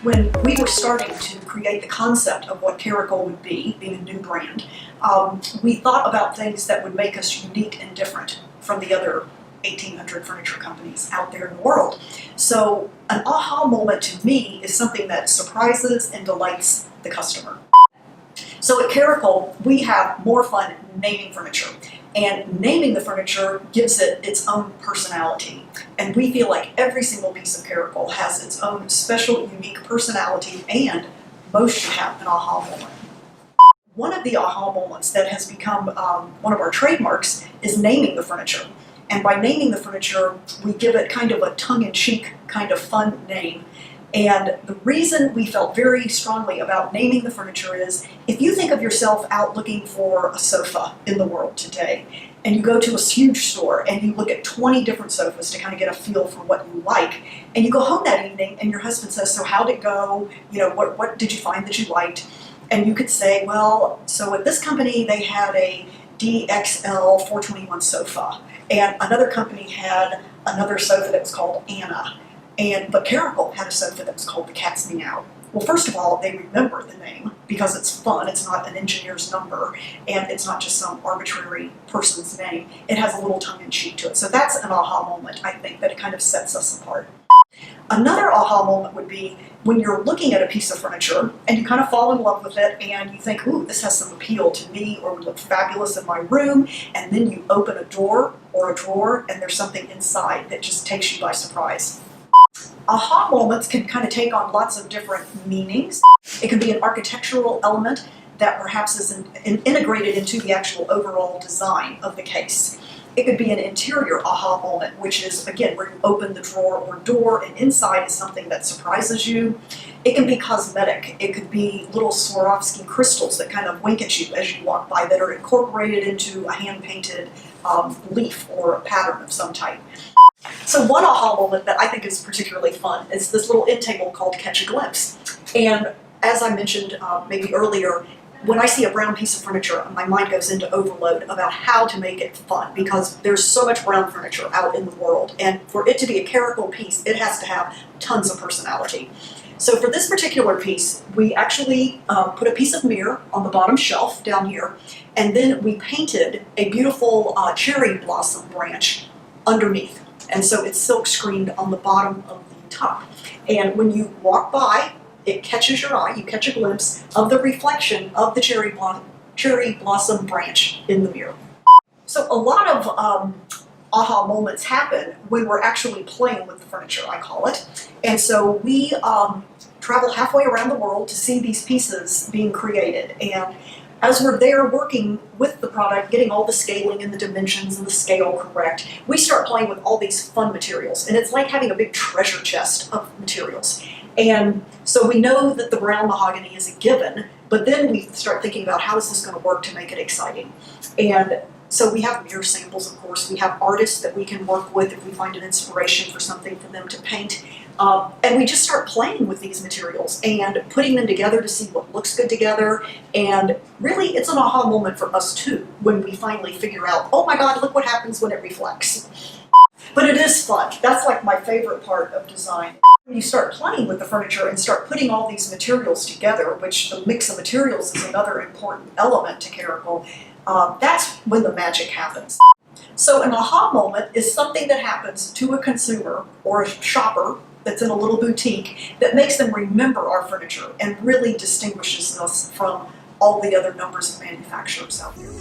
when we were starting to create the concept of what Caracole would be, being a new brand, we thought about things that would make us unique and different from the other 1,800 furniture companies out there in the world. So an aha moment to me is something that surprises and delights the customer. So at Caracole, we have more fun naming furniture. And naming the furniture gives it its own personality. And we feel like every single piece of Caracole has its own special, unique personality, and most should have an aha moment. One of the aha moments that has become one of our trademarks is naming the furniture. And by naming the furniture, we give it kind of a tongue-in-cheek, kind of fun name. And the reason we felt very strongly about naming the furniture is, if you think of yourself out looking for a sofa in the world today, and you go to a huge store and you look at 20 different sofas to kind of get a feel for what you like, and you go home that evening and your husband says, so how'd it go? You know, what did you find that you liked? And you could say, well, so at this company they had a DXL 421 sofa, and another company had another sofa that was called Anna. But Caracole had a sofa that was called the Cat's Meow. Well, first of all, they remember the name because it's fun. It's not an engineer's number, and it's not just some arbitrary person's name. It has a little tongue-in-cheek to it. So that's an aha moment, I think, that it kind of sets us apart. Another aha moment would be when you're looking at a piece of furniture and you kind of fall in love with it and you think, ooh, this has some appeal to me or would look fabulous in my room, and then you open a door or a drawer and there's something inside that just takes you by surprise. Aha moments can kind of take on lots of different meanings. It can be an architectural element that perhaps is integrated into the actual overall design of the case. It could be an interior aha moment, which is, again, where you open the drawer or door and inside is something that surprises you. It can be cosmetic. It could be little Swarovski crystals that kind of wink at you as you walk by that are incorporated into a hand-painted leaf or a pattern of some type. So one aha moment that I think is particularly fun is this little end table called Catch a Glimpse. And as I mentioned maybe earlier, when I see a brown piece of furniture, my mind goes into overload about how to make it fun, because there's so much brown furniture out in the world. And for it to be a Caracole piece, it has to have tons of personality. So for this particular piece, we actually put a piece of mirror on the bottom shelf down here, and then we painted a beautiful cherry blossom branch underneath. And so it's silk screened on the bottom of the top. And when you walk by, it catches your eye, you catch a glimpse of the reflection of the cherry blossom branch in the mirror. So a lot of aha moments happen when we're actually playing with the furniture, I call it. And so we travel halfway around the world to see these pieces being created. And as we're there working with the product, getting all the scaling and the dimensions and the scale correct, we start playing with all these fun materials. And it's like having a big treasure chest of materials. And so we know that the brown mahogany is a given, but then we start thinking about how is this going to work to make it exciting. And so we have mirror samples, of course. We have artists that we can work with if we find an inspiration for something for them to paint. And we just start playing with these materials and putting them together to see what looks good together. And really, it's an aha moment for us too, when we finally figure out, oh my God, look what happens when it reflects. But it is fun. That's like my favorite part of design. When you start playing with the furniture and start putting all these materials together, which the mix of materials is another important element to Caracole, that's when the magic happens. So an aha moment is something that happens to a consumer or a shopper that's in a little boutique that makes them remember our furniture and really distinguishes us from all the other numbers of manufacturers out there.